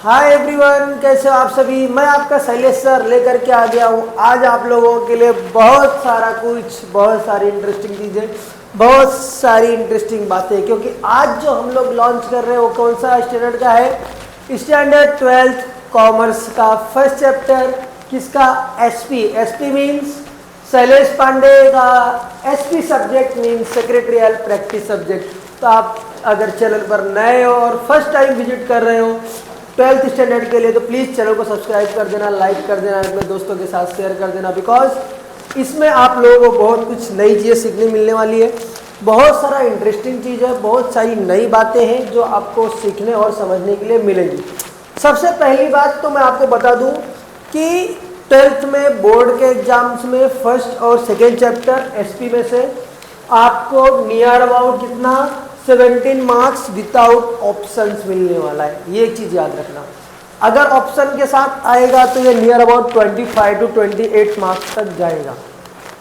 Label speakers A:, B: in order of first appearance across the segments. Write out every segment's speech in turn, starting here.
A: Hi everyone, कैसे हो आप सभी। मैं आपका शैलेश सर लेकर के आ गया हूँ आज आप लोगों के लिए बहुत सारी इंटरेस्टिंग चीज़ें, बहुत सारी इंटरेस्टिंग बातें। क्योंकि आज जो हम लोग लॉन्च कर रहे हैं वो कौन सा स्टैंडर्ड का है? स्टैंडर्ड 12th कॉमर्स का फर्स्ट चैप्टर। किसका? SP. SP means Shailesh Pandey का। SP subject means secretarial practice subject. तो आप अगर चैनल पर नए हो और फर्स्ट टाइम विजिट कर रहे हो 12th स्टैंडर्ड के लिए, तो प्लीज़ चैनल को सब्सक्राइब कर देना, लाइक कर देना, अपने दोस्तों के साथ शेयर कर देना। बिकॉज इसमें आप लोगों को बहुत कुछ नई चीज़ें सीखने मिलने वाली है। बहुत सारा इंटरेस्टिंग चीज़ है, बहुत सारी नई बातें हैं जो आपको सीखने और समझने के लिए मिलेंगी। सबसे पहली बात तो मैं आपको बता दूं कि 12th में बोर्ड के एग्जाम्स में फर्स्ट और सेकेंड चैप्टर एसपी में से आपको नियर अबाउट कितना 17 मार्क्स विदाउट ऑप्शंस मिलने वाला है। ये एक चीज़ याद रखना, अगर ऑप्शन के साथ आएगा तो ये नियर अबाउट 25 to 28 मार्क्स तक जाएगा।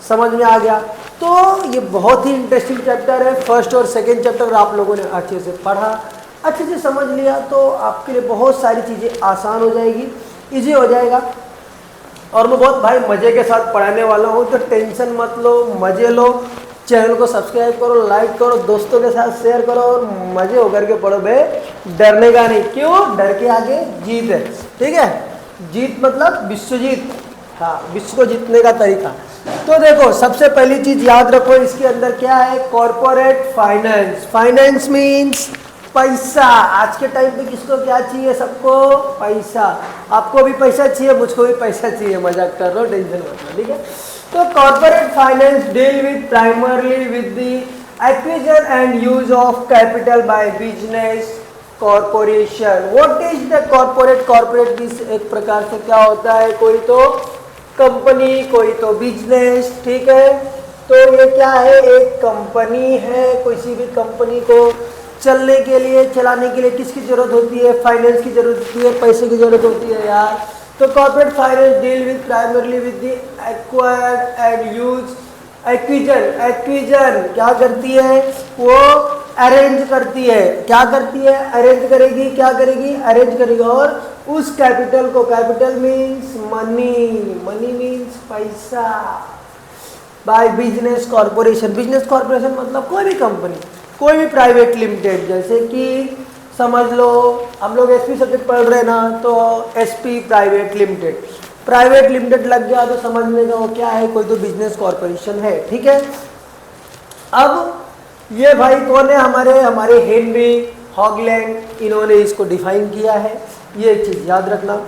A: समझ में आ गया? तो ये बहुत ही इंटरेस्टिंग चैप्टर है। फर्स्ट और सेकेंड चैप्टर आप लोगों ने अच्छे से पढ़ा, अच्छे से समझ लिया तो आपके लिए बहुत सारी चीज़ें आसान हो जाएगी, ईजी हो जाएगा। और मैं बहुत भाई मज़े के साथ पढ़ाने वाला हूँ, तो टेंशन मत लो, मज़े लो। चैनल को सब्सक्राइब करो, लाइक करो, दोस्तों के साथ शेयर करो और मज़े होकर के पढ़ो बे। डरने का नहीं। क्यों? डर के आगे जीत है। ठीक है? जीत मतलब विश्व जीत। हाँ, विश्व को जीतने का तरीका। तो देखो, सबसे पहली चीज़ याद रखो, इसके अंदर क्या है? Corporate finance. फाइनेंस मीन्स पैसा। आज के टाइम पे किसको क्या चाहिए? सबको पैसा। आपको भी पैसा चाहिए, मुझको भी पैसा चाहिए। मजाक कर रहा हूँ, टेंशन मत लो। ठीक है? तो corporate finance deal with primarily with the acquisition and use of capital by business corporation. What is the corporate? Corporate की एक प्रकार से क्या होता है? कोई तो कंपनी, कोई तो बिजनेस। ठीक है? तो ये क्या है? एक कंपनी है। किसी भी कंपनी को चलने के लिए, चलाने के लिए किसकी जरूरत होती है? फाइनेंस की जरूरत होती है, पैसे की जरूरत होती है यार। तो corporate finance deal with primarily with the acquired and use एक्विजन। एक्विजन क्या करती है? वो अरेंज करती है। क्या करती है? अरेंज करेगी। क्या करेगी? अरेंज करेगी। और उस कैपिटल को, capital means money, money means पैसा, by business corporation. Business corporation मतलब कोई भी कंपनी, कोई भी प्राइवेट लिमिटेड। जैसे कि समझ लो हम लोग एसपी सब्जेक्ट पढ़ रहे हैं ना, तो SP private limited. Private limited लग गया तो समझ लेगा वो क्या है? कोई तो बिजनेस कॉर्पोरेशन है। ठीक है? अब ये भाई कौन है? हमारे हेनरी हॉगलैंड, इन्होंने इसको डिफाइन किया है। ये एक चीज़ याद रखना।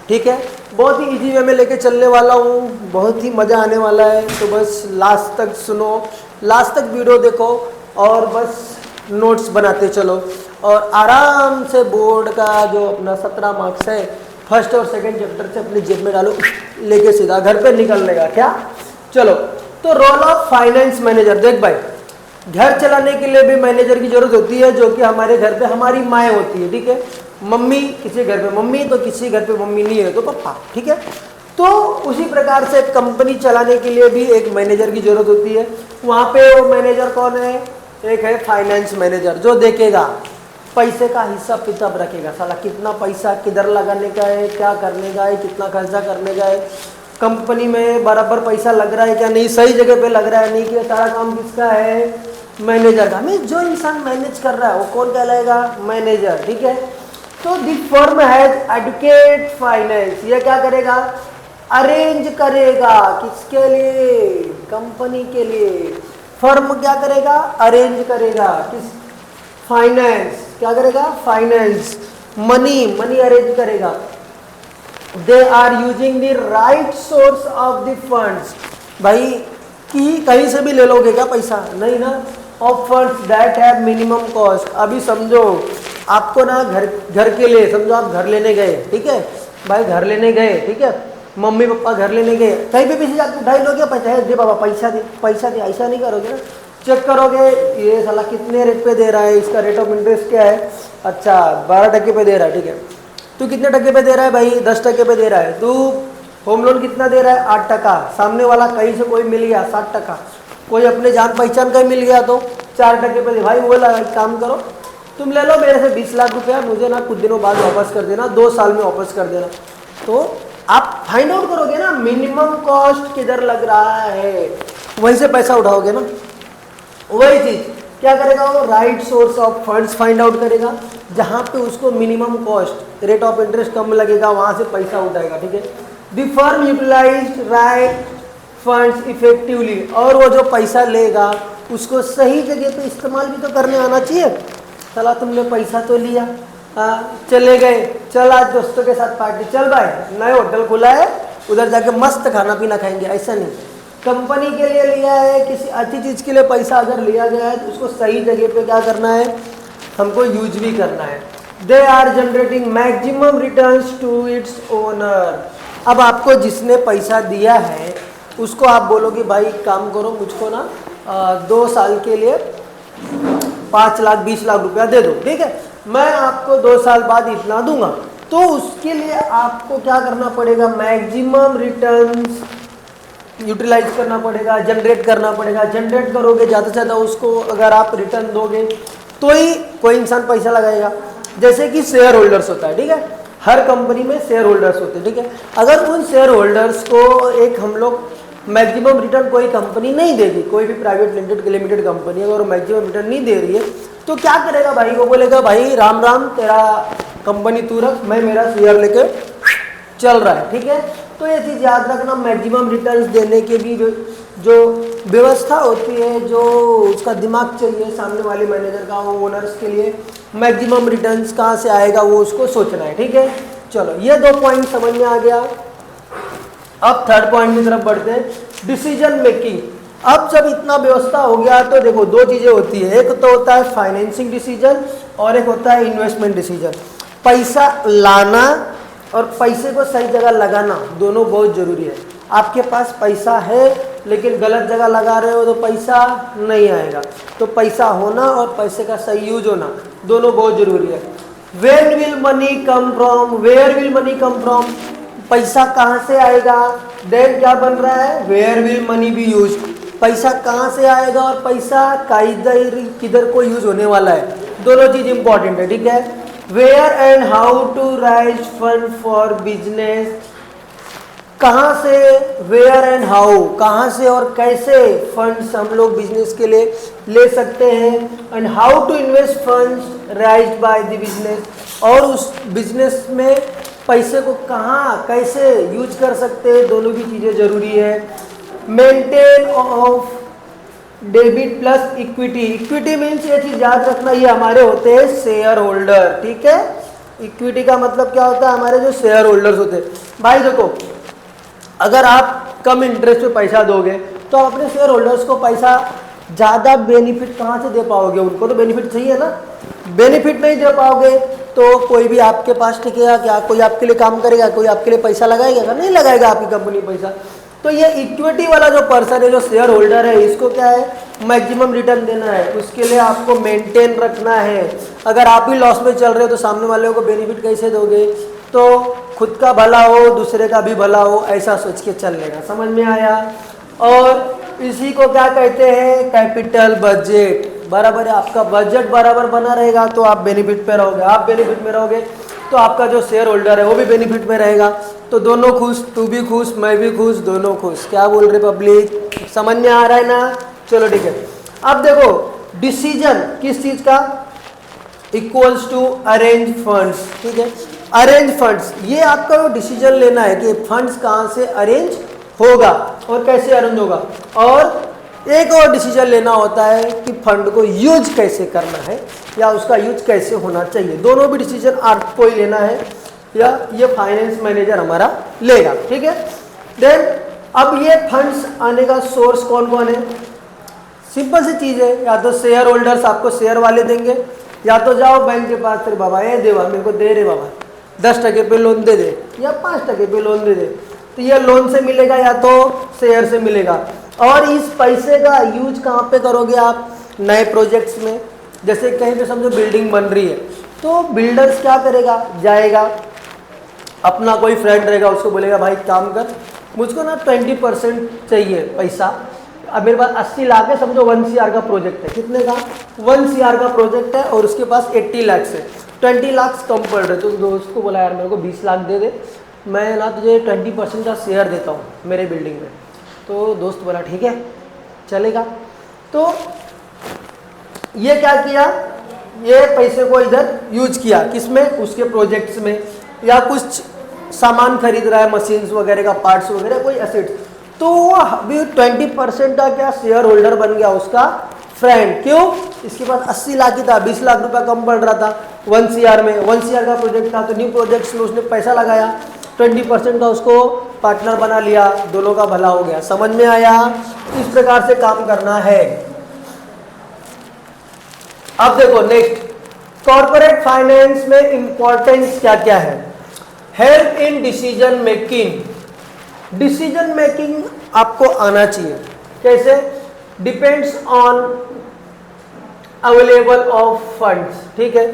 A: ठीक है? बहुत ही इजी वे में लेके चलने वाला हूँ, बहुत ही मज़ा आने वाला है। तो बस लास्ट तक सुनो, लास्ट तक वीडियो देखो और बस नोट्स बनाते चलो। और आराम से बोर्ड का जो अपना 17 मार्क्स है फर्स्ट और सेकंड चैप्टर से अपनी जेब में डालो, लेके सीधा घर पे निकलने का। क्या? चलो, तो रोल ऑफ फाइनेंस मैनेजर। देख भाई, घर चलाने के लिए भी मैनेजर की जरूरत होती है, जो कि हमारे घर पे हमारी माएँ होती है। ठीक है? मम्मी, किसी घर पे मम्मी तो किसी घर पे मम्मी नहीं है तो पापा। ठीक है? तो उसी प्रकार से कंपनी चलाने के लिए भी एक मैनेजर की जरूरत होती है। वहाँ पे वो मैनेजर कौन है? एक है फाइनेंस मैनेजर, जो देखेगा, पैसे का हिसाब किताब रखेगा। साला कितना पैसा किधर लगाने का है, क्या करने का है, कितना खर्चा करने का है, कंपनी में बराबर पैसा लग रहा है क्या नहीं, सही जगह पे लग रहा है नहीं, कि सारा काम किसका है? मैनेजर का। मीन्स जो इंसान मैनेज कर रहा है वो कौन कहलाएगा? मैनेजर। ठीक है? तो the firm has adequate finance. ये क्या करेगा? अरेंज करेगा। किसके लिए? कंपनी के लिए। फर्म क्या करेगा? अरेंज करेगा। किस? फाइनेंस। क्या करेगा? फाइनेंस। मनी अरेंज करेगा। They are using the right source of the funds. भाई कि कहीं से भी ले लोगे क्या पैसा? नहीं ना। Of funds that have minimum cost. अभी समझो आपको ना घर के लिए, समझो आप घर लेने गए। ठीक है भाई? घर लेने गए। ठीक है? मम्मी पापा घर लेने गए, कहीं पे पीछे जाके ढाई लोगे पैसा दे बाबा, पैसा दे। ऐसा नहीं करोगे ना। चेक करोगे ये साला कितने रेट पे दे रहा है, इसका रेट ऑफ इंटरेस्ट क्या है? अच्छा 12% पे दे रहा है। ठीक है? तू कितने टके पे दे रहा है भाई? 10% पे दे रहा है। तू होम लोन कितना दे रहा है? 8%। सामने वाला कहीं से कोई मिल गया 7%, कोई अपने जान पहचान का मिल गया तो 4% पे दे। भाई बोला काम करो, तुम ले लो मेरे से 20 लाख रुपया, मुझे ना कुछ दिनों बाद वापस कर देना, 2 साल में वापस कर देना। तो आप फाइंड आउट करोगे ना मिनिमम कॉस्ट किधर लग रहा है, वहीं से पैसा उठाओगे ना। वही चीज क्या करेगा वो, right source of funds find out करेगा, जहां पे उसको minimum cost rate of interest कम लगेगा वहां से पैसा उठाएगा। ठीक है, the firm utilise right funds effectively, और वो जो पैसा लेगा उसको सही जगह पे इस्तेमाल भी तो करने आना चाहिए। चला तुमने पैसा तो लिया, चले गए, चल आज दोस्तों के साथ पार्टी, चल भाई नए होटल खुला है उधर जाके मस्त खाना पीना खाएंगे, ऐसा नहीं। कंपनी के लिए लिया है, किसी अच्छी चीज़ के लिए पैसा अगर लिया गया है तो उसको सही जगह पे क्या करना है, हमको यूज भी करना है। They are generating maximum returns to its owner. अब आपको जिसने पैसा दिया है उसको आप बोलोगे भाई काम करो, मुझको ना 2 साल के लिए 5 लाख 20 लाख रुपया दे दो, ठीक है, मैं आपको 2 साल बाद इतना दूंगा। तो उसके लिए आपको क्या करना पड़ेगा, मैक्सिमम रिटर्न्स यूटिलाइज करना पड़ेगा, जनरेट करना पड़ेगा। जनरेट करोगे ज़्यादा से ज़्यादा उसको, अगर आप रिटर्न दोगे तो ही कोई इंसान पैसा लगाएगा। जैसे कि शेयर होल्डर्स होता है, ठीक है, हर कंपनी में शेयर होल्डर्स होते हैं, ठीक है। अगर उन शेयर होल्डर्स को एक हम लोग मैक्सिमम रिटर्न कोई कंपनी नहीं देगी, कोई भी प्राइवेट लिमिटेड कंपनी अगर मैक्सिमम रिटर्न नहीं दे रही है तो क्या करेगा भाई, वो बोलेगा भाई राम राम तेरा कंपनी तू रख, मैं मेरा शेयर लेके चल रहा है, ठीक है। तो ये चीज़ याद रखना, मैक्सिमम रिटर्न्स देने के भी जो व्यवस्था होती है, जो उसका दिमाग चाहिए सामने वाले मैनेजर का, वो ओनर्स के लिए मैक्सिमम रिटर्न्स कहाँ से आएगा वो उसको सोचना है, ठीक है। चलो ये 2 पॉइंट समझ में आ गया। अब थर्ड पॉइंट की तरफ बढ़ते हैं, डिसीजन मेकिंग। अब जब इतना व्यवस्था हो गया तो देखो 2 चीज़ें होती है, एक तो होता है फाइनेंसिंग डिसीजन और एक होता है इन्वेस्टमेंट डिसीजन। पैसा लाना और पैसे को सही जगह लगाना दोनों बहुत ज़रूरी है। आपके पास पैसा है लेकिन गलत जगह लगा रहे हो तो पैसा नहीं आएगा। तो पैसा होना और पैसे का सही यूज होना दोनों बहुत ज़रूरी है। Where will money come from, where will money come from, पैसा कहाँ से आएगा, देन क्या बन रहा है, where will money be use, पैसा कहाँ से आएगा और पैसा किधर को यूज होने वाला है, दोनों चीज़ इंपॉर्टेंट है, ठीक है। Where and how to raise fund for business, कहाँ से, वेयर एंड हाउ, कहाँ से और कैसे फंड्स हम लोग बिजनेस के लिए ले सकते हैं, and how to invest funds raised by the business, और उस बिजनेस में पैसे को कहाँ कैसे यूज कर सकते हैं, दोनों भी चीज़ें जरूरी है। Maintain of debit plus equity, equity means ये चीज़ याद रखना, ये हमारे होते हैं शेयर होल्डर, ठीक है। इक्विटी का मतलब क्या होता है, हमारे जो शेयर होल्डर्स होते हैं। भाई देखो, अगर आप कम इंटरेस्ट पे पैसा दोगे तो आप अपने शेयर होल्डर्स को पैसा ज़्यादा बेनिफिट कहाँ से दे पाओगे, उनको तो बेनिफिट चाहिए ना, बेनिफिट नहीं दे पाओगे तो कोई भी आपके पास टिकेगा क्या, कोई आपके लिए काम करेगा, कोई आपके लिए पैसा लगाएगा, नहीं लगाएगा आपकी कंपनी पैसा। तो ये इक्विटी वाला जो पर्सन है, जो शेयर होल्डर है, इसको क्या है, मैक्सिमम रिटर्न देना है, उसके लिए आपको मेंटेन रखना है। अगर आप ही लॉस में चल रहे हो तो सामने वाले को बेनिफिट कैसे दोगे, तो खुद का भला हो दूसरे का भी भला हो, ऐसा सोच के चल लेगा। समझ में आया। और इसी को क्या कहते हैं, कैपिटल बजट। बराबर है, आपका बजट बराबर बना रहेगा तो आप बेनिफिट पे रहोगे, आप बेनिफिट में रहोगे तो आपका जो शेयर होल्डर है वो भी बेनिफिट में रहेगा, तो दोनों खुश, तू भी खुश मैं भी खुश, दोनों खुश। क्या बोल रहे पब्लिक, समझ में आ रहा है ना। चलो ठीक है। अब देखो डिसीजन किस चीज का, इक्वल्स टू अरेंज फंड्स, ठीक है। अरेंज फंड्स, ये आपका डिसीजन लेना है कि फंड्स कहाँ से अरेंज होगा और कैसे अरेंज होगा। और एक और डिसीजन लेना होता है कि फंड को यूज कैसे करना है या उसका यूज कैसे होना चाहिए। दोनों भी डिसीजन आपको ही लेना है या ये फाइनेंस मैनेजर हमारा लेगा, ठीक है। देन अब ये फंड्स आने का सोर्स कौन कौन है, सिंपल सी चीज़ है, या तो शेयर होल्डर्स आपको शेयर वाले देंगे, या तो जाओ बैंक के पास, तेरे बाबा ये देवा मेरे को दे रे बाबा 10% पे लोन दे दे या 5% पे लोन दे दे, तो ये लोन से मिलेगा या तो शेयर से मिलेगा। और इस पैसे का यूज कहाँ पे करोगे आप, नए प्रोजेक्ट्स में। जैसे कहीं पे समझो बिल्डिंग बन रही है तो बिल्डर्स क्या करेगा, जाएगा अपना कोई फ्रेंड रहेगा उसको बोलेगा भाई काम कर, मुझको ना 20% चाहिए पैसा अब मेरे पास 80 लाख है, समझो 1 CR का प्रोजेक्ट है। कितने का? 1 CR का प्रोजेक्ट है और उसके पास 80 लाख है, 20 लाख कम पड़ रहे। तो दोस्त को बोला यार मेरे को 20 लाख दे दे, मैं ना तुझे 20% का शेयर देता हूँ मेरे बिल्डिंग में। तो दोस्त बोला ठीक है चलेगा। तो ये क्या किया, ये पैसे को इधर यूज किया, किसमें? उसके प्रोजेक्ट्स में, या कुछ सामान खरीद रहा है, मशीन्स वगैरह का पार्ट्स वगैरह, कोई एसेट्स। तो वो अभी 20% का क्या शेयर होल्डर बन गया उसका फ्रेंड। क्यों? इसके पास 80 लाख ही था, 20 लाख रुपया कम पड़ रहा था 1 CR में। 1 CR का प्रोजेक्ट था, तो न्यू प्रोजेक्ट्स में उसने पैसा लगाया, 20% का उसको पार्टनर बना लिया, दोनों का भला हो गया। समझ में आया? इस प्रकार से काम करना है। अब देखो नेक्स्ट, कॉर्पोरेट फाइनेंस में इंपॉर्टेंस क्या क्या है? Help in decision making. Decision making आपको आना चाहिए। कैसे? Depends on available of funds. ठीक है,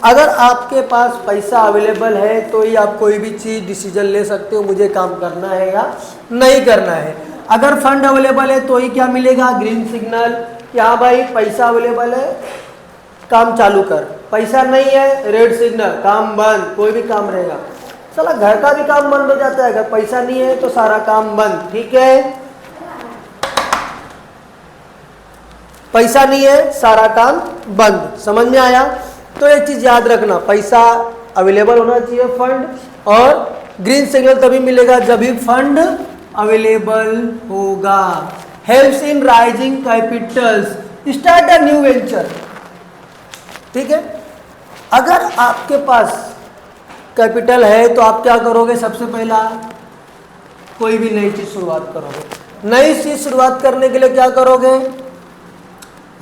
A: अगर आपके पास पैसा अवेलेबल है तो ही आप कोई भी चीज डिसीजन ले सकते हो, मुझे काम करना है या नहीं करना है। अगर फंड अवेलेबल है तो ही क्या मिलेगा? ग्रीन सिग्नल, कि हाँ भाई पैसा अवेलेबल है, काम चालू कर। पैसा नहीं है, रेड सिग्नल, काम बंद, कोई भी काम रहेगा। चला घर का भी काम बंद हो जाता है, अगर पैसा नहीं है तो सारा काम बंद। ठीक है, पैसा नहीं है सारा काम बंद। समझ में आया? तो एक चीज याद रखना, पैसा अवेलेबल होना चाहिए फंड, और ग्रीन सिग्नल तभी मिलेगा जब भी फंड अवेलेबल होगा। Helps in rising Capitals, start a new venture. ठीक है, अगर आपके पास कैपिटल है तो आप क्या करोगे? सबसे पहला कोई भी नई चीज शुरुआत करोगे। नई चीज शुरुआत करने के लिए क्या करोगे?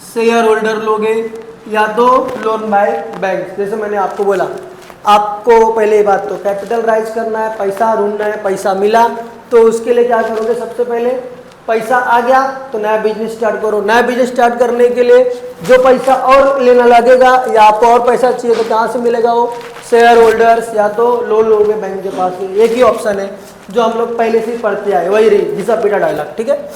A: शेयर होल्डर लोगे या तो लोन बाय बैंक। जैसे मैंने आपको बोला, आपको पहले बात तो कैपिटल राइज करना है, पैसा ढूंढना है, पैसा मिला तो उसके लिए क्या करोगे? सबसे पहले पैसा आ गया तो नया बिजनेस स्टार्ट करो। नया बिजनेस स्टार्ट करने के लिए जो पैसा और लेना लगेगा या आपको और पैसा चाहिए तो कहाँ से मिलेगा? वो शेयर होल्डर्स या तो लोन लोगे बैंक के पास से। एक ही ऑप्शन है जो हम लोग पहले से पढ़ते आए, वही रही घिसा पीटा डायलॉग। ठीक है,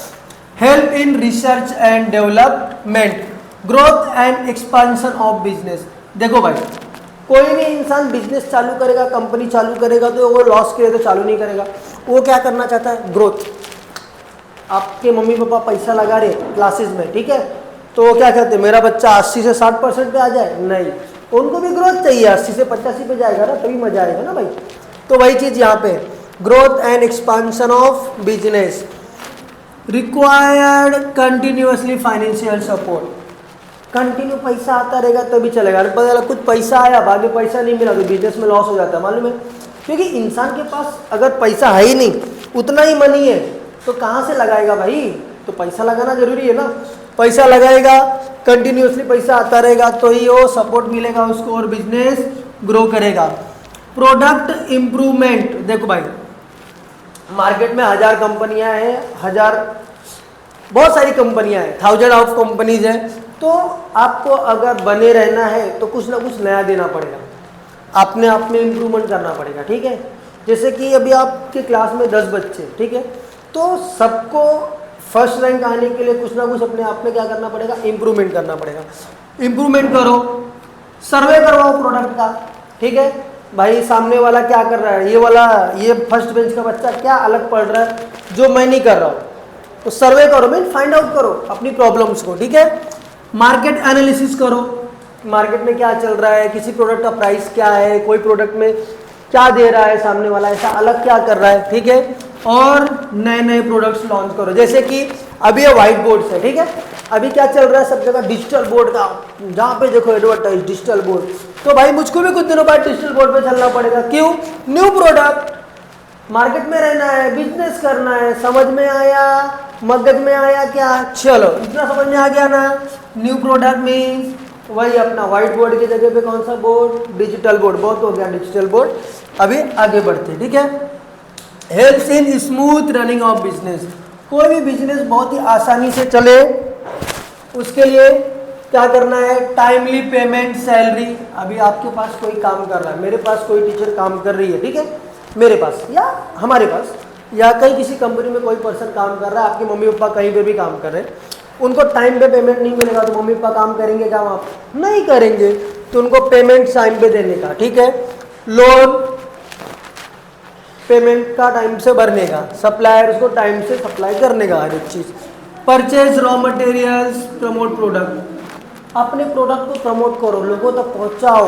A: help in research and development, growth and expansion of business. देखो भाई, कोई भी इंसान बिजनेस चालू करेगा, कंपनी चालू करेगा तो वो लॉस के तो चालू नहीं करेगा। वो क्या करना चाहता है? ग्रोथ। आपके मम्मी पापा पैसा लगा रहे क्लासेस में, ठीक है, तो वो क्या कहते हैं? मेरा बच्चा 80 से 60% पे आ जाए। नहीं, उनको भी ग्रोथ चाहिए, 80 से 85 पे जाएगा ना तभी मजा आएगा ना भाई। तो वही चीज यहाँ पे, growth and expansion of business, required continuously financial support. Continue पैसा आता रहेगा तभी चलेगा। पता कुछ पैसा आया बाद में पैसा नहीं मिला तो बिजनेस में लॉस हो जाता है, मालूम है? क्योंकि इंसान के पास अगर पैसा है ही नहीं, उतना ही मनी है, तो कहाँ से लगाएगा भाई? तो पैसा लगाना जरूरी है ना। पैसा लगाएगा, कंटिन्यूअसली पैसा आता रहेगा तो ही वो सपोर्ट मिलेगा उसको और बिजनेस ग्रो करेगा। Product improvement. देखो भाई, मार्केट में 1000 कंपनियां हैं, बहुत सारी कंपनियां हैं, 1000 ऑफ कंपनीज है। तो आपको अगर बने रहना है तो कुछ ना कुछ नया देना पड़ेगा, अपने आप में इम्प्रूवमेंट करना पड़ेगा। ठीक है, जैसे कि अभी आपके क्लास में 10 बच्चे, ठीक है, तो सबको फर्स्ट रैंक आने के लिए कुछ ना कुछ अपने आप में क्या करना पड़ेगा? इम्प्रूवमेंट करना पड़ेगा। इम्प्रूवमेंट करो, सर्वे करवाओ प्रोडक्ट का। ठीक है भाई, सामने वाला क्या कर रहा है, ये फर्स्ट बेंच का बच्चा क्या अलग पढ़ रहा है जो मैं नहीं कर रहा हूँ, तो सर्वे करो, मीन फाइंड आउट करो अपनी प्रॉब्लम्स को। ठीक है, मार्केट एनालिसिस करो, मार्केट में क्या चल रहा है, किसी प्रोडक्ट का प्राइस क्या है, कोई प्रोडक्ट में क्या दे रहा है सामने वाला, ऐसा अलग क्या कर रहा है। ठीक है, और नए नए प्रोडक्ट्स लॉन्च करो। जैसे कि अभी ये व्हाइट बोर्ड्स है, ठीक है, अभी क्या चल रहा है सब जगह? डिजिटल बोर्ड का, जहाँ पे देखो एडवर्टाइज डिजिटल बोर्ड। तो भाई मुझको भी कुछ दिनों बाद डिजिटल बोर्ड पे चलना पड़ेगा। क्यों? न्यू प्रोडक्ट, मार्केट में रहना है, बिजनेस करना है। समझ में आया? मगज में आया क्या? चलो, इतना समझ में आ गया ना। न्यू प्रोडक्ट मीन्स वही अपना व्हाइट बोर्ड की जगह पे कौन सा बोर्ड? Digital board. बहुत हो गया डिजिटल बोर्ड, अभी आगे बढ़ते। ठीक है, helps in smooth running of business. कोई भी बिजनेस बहुत ही आसानी से चले उसके लिए क्या करना है? Timely payment salary. अभी आपके पास कोई काम कर रहा है, मेरे पास कोई टीचर काम कर रही है, ठीक है, मेरे पास या हमारे पास, या कहीं किसी कंपनी में कोई पर्सन काम कर रहा है, आपके मम्मी पापा कहीं पे भी काम कर रहे हैं, उनको टाइम पे पेमेंट नहीं मिलेगा तो मम्मी पापा काम करेंगे क्या? आप नहीं करेंगे। तो उनको पेमेंट टाइम पे देने का, ठीक है। लोन पेमेंट का टाइम से भरने का, सप्लायर उसको टाइम से सप्लाई करने का, हर एक चीज़। Purchase raw materials, promote product, अपने प्रोडक्ट को प्रमोट करो, लोगों तक पहुंचाओ,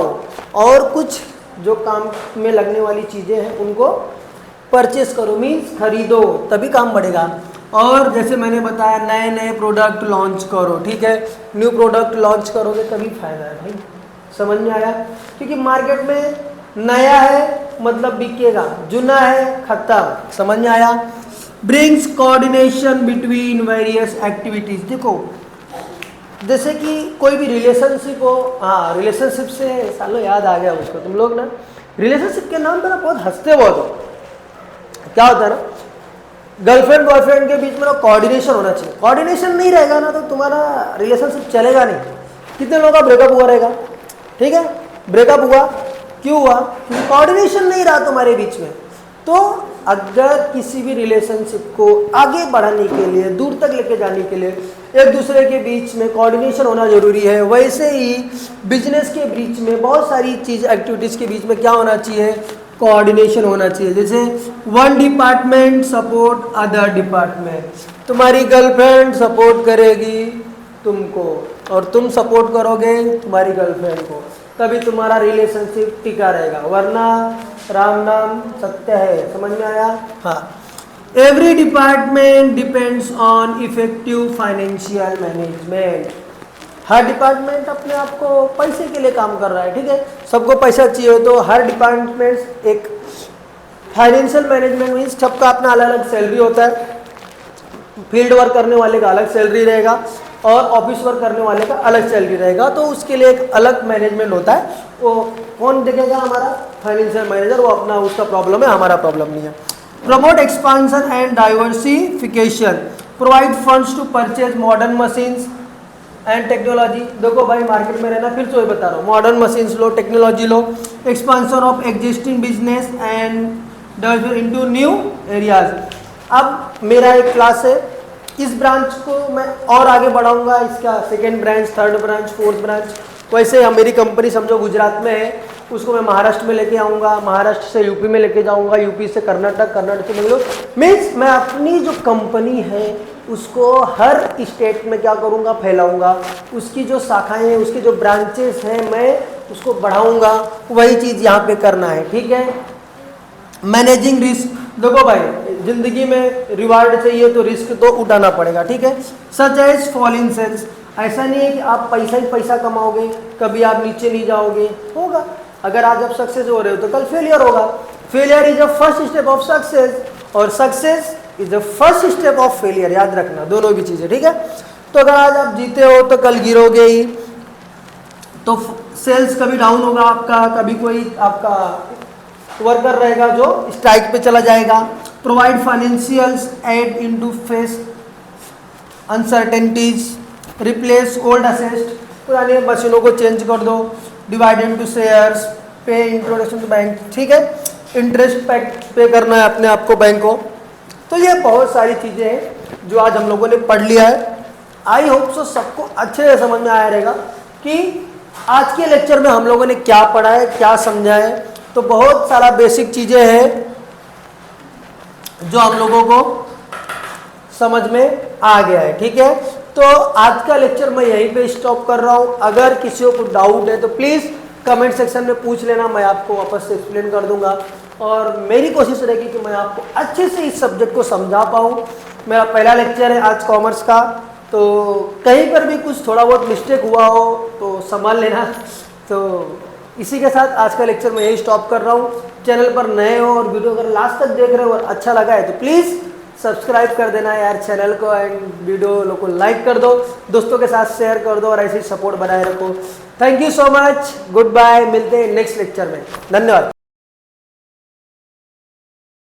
A: और कुछ जो काम में लगने वाली चीज़ें हैं उनको परचेस करो, मीन्स खरीदो, तभी काम बढ़ेगा। और जैसे मैंने बताया नए नए प्रोडक्ट लॉन्च करो, ठीक है। न्यू प्रोडक्ट लॉन्च करोगे तभी फायदा है भाई, समझ में आया? क्योंकि मार्केट में नया है मतलब बिकेगा, जुना है खत्म, समझ में आया? Brings coordination between various activities. देखो जैसे कि कोई भी रिलेशनशिप हो, हाँ रिलेशनशिप से सालों याद आ गया उसको, तुम लोग ना रिलेशनशिप के नाम पे ना बहुत हंसते बहुत हो। क्या होता है ना, गर्लफ्रेंड बॉयफ्रेंड के बीच में ना कोऑर्डिनेशन होना चाहिए। कोऑर्डिनेशन नहीं रहेगा ना तो तुम्हारा रिलेशनशिप चलेगा नहीं। कितने लोगों का ब्रेकअप हुआ रहेगा, ठीक है? ब्रेकअप हुआ क्यों हुआ? क्योंकि कोऑर्डिनेशन नहीं रहा तुम्हारे बीच में। तो अगर किसी भी रिलेशनशिप को आगे बढ़ाने के लिए, दूर तक लेके जाने के लिए एक दूसरे के बीच में कोऑर्डिनेशन होना जरूरी है। वैसे ही बिजनेस के बीच में बहुत सारी चीज एक्टिविटीज के बीच में क्या होना चाहिए? कोऑर्डिनेशन होना चाहिए। जैसे one department support other department, तुम्हारी गर्लफ्रेंड सपोर्ट करेगी तुमको और तुम सपोर्ट करोगे तुम्हारी गर्लफ्रेंड को, तभी तुम्हारा रिलेशनशिप टिका रहेगा, वरना राम नाम सत्य है। समझ में आया? हाँ। Every department depends on effective financial management. Her department अपने आप को पैसे के लिए काम कर रहा है, ठीक है? सबको पैसा चाहिए, तो हर डिपार्टमेंट एक फाइनेंशियल मैनेजमेंट मीन्स सबका अपना अलग अलग सैलरी होता है। फील्ड वर्क करने वाले का अलग सैलरी रहेगा और ऑफिस वर्क करने वाले का अलग सैलरी रहेगा, तो उसके लिए एक अलग मैनेजमेंट होता है। वो कौन देखेगा? हमारा फाइनेंशियल मैनेजर। वो अपना उसका प्रॉब्लम है, हमारा प्रॉब्लम नहीं है। Promote expansion and diversification, provide funds to purchase modern machines and technology. देखो भाई मार्केट में रहना, फिर से वही बता रहा हूँ, modern machines low, technology low, expansion of existing business and develop into new areas. अब मेरा एक क्लास है, इस ब्रांच को मैं और आगे बढ़ाऊंगा, इसका second branch, third branch, fourth branch. वैसे मेरी कंपनी समझो गुजरात में है, उसको मैं महाराष्ट्र में लेके आऊँगा, महाराष्ट्र से यूपी में लेके जाऊँगा, यूपी से कर्नाटक, कर्नाटक से बेंगलोर। मीन्स मैं अपनी जो कंपनी है उसको हर स्टेट में क्या करूँगा? फैलाऊँगा। उसकी जो शाखाएं हैं, उसके जो ब्रांचेस हैं, मैं उसको बढ़ाऊँगा। वही चीज़ यहाँ पे करना है, ठीक है? Managing risk. देखो भाई जिंदगी में रिवार्ड चाहिए तो रिस्क तो उठाना पड़ेगा, ठीक है? Such as fall in sales, ऐसा नहीं है कि आप पैसा ही पैसा कमाओगे, कभी आप नीचे नहीं जाओगे, होगा। अगर आज आप सक्सेस हो रहे हो तो कल फेलियर होगा। Failure is a first step of success और success is the first step of failure. याद रखना दोनों भी चीजें, ठीक है? तो अगर आज आप जीते हो तो कल गिरोगे ही, तो सेल्स कभी डाउन होगा आपका, कभी कोई आपका वर्कर रहेगा जो स्ट्राइक पे चला जाएगा। Provide financials aid into face uncertainties, replace old assets, पुरानी मशीनों को चेंज कर दो, divide into shares, pay introduction to bank, ठीक है? इंटरेस्ट पे करना है अपने आप को, बैंक को। तो ये बहुत सारी चीज़ें हैं जो आज हम लोगों ने पढ़ लिया है। आई होप सो सबको अच्छे से समझ में आया रहेगा कि आज के लेक्चर में हम लोगों ने क्या पढ़ा है, क्या समझा है। तो बहुत सारा बेसिक चीज़ें हैं जो हम लोगों को समझ में आ गया है, ठीक है? तो आज का लेक्चर मैं यहीं पे स्टॉप कर रहा हूँ। अगर किसी को डाउट है तो प्लीज़ कमेंट सेक्शन में पूछ लेना, मैं आपको वापस से एक्सप्लेन कर दूंगा। और मेरी कोशिश रहेगी कि मैं आपको अच्छे से इस सब्जेक्ट को समझा पाऊँ। मेरा पहला लेक्चर है आज कॉमर्स का, तो कहीं पर भी कुछ थोड़ा बहुत मिस्टेक हुआ हो तो संभाल लेना। तो इसी के साथ आज का लेक्चर मैं यही स्टॉप कर रहा हूँ। चैनल पर नए हो और वीडियो अगर लास्ट तक देख रहे हो और अच्छा लगा है तो प्लीज़ सब्सक्राइब कर देना यार चैनल को, एंड वीडियो को लाइक कर दो, दोस्तों के साथ शेयर कर दो और ऐसे ही सपोर्ट बनाए रखो। Thank you so much, goodbye, मिलते हैं नेक्स्ट लेक्चर में। धन्यवाद।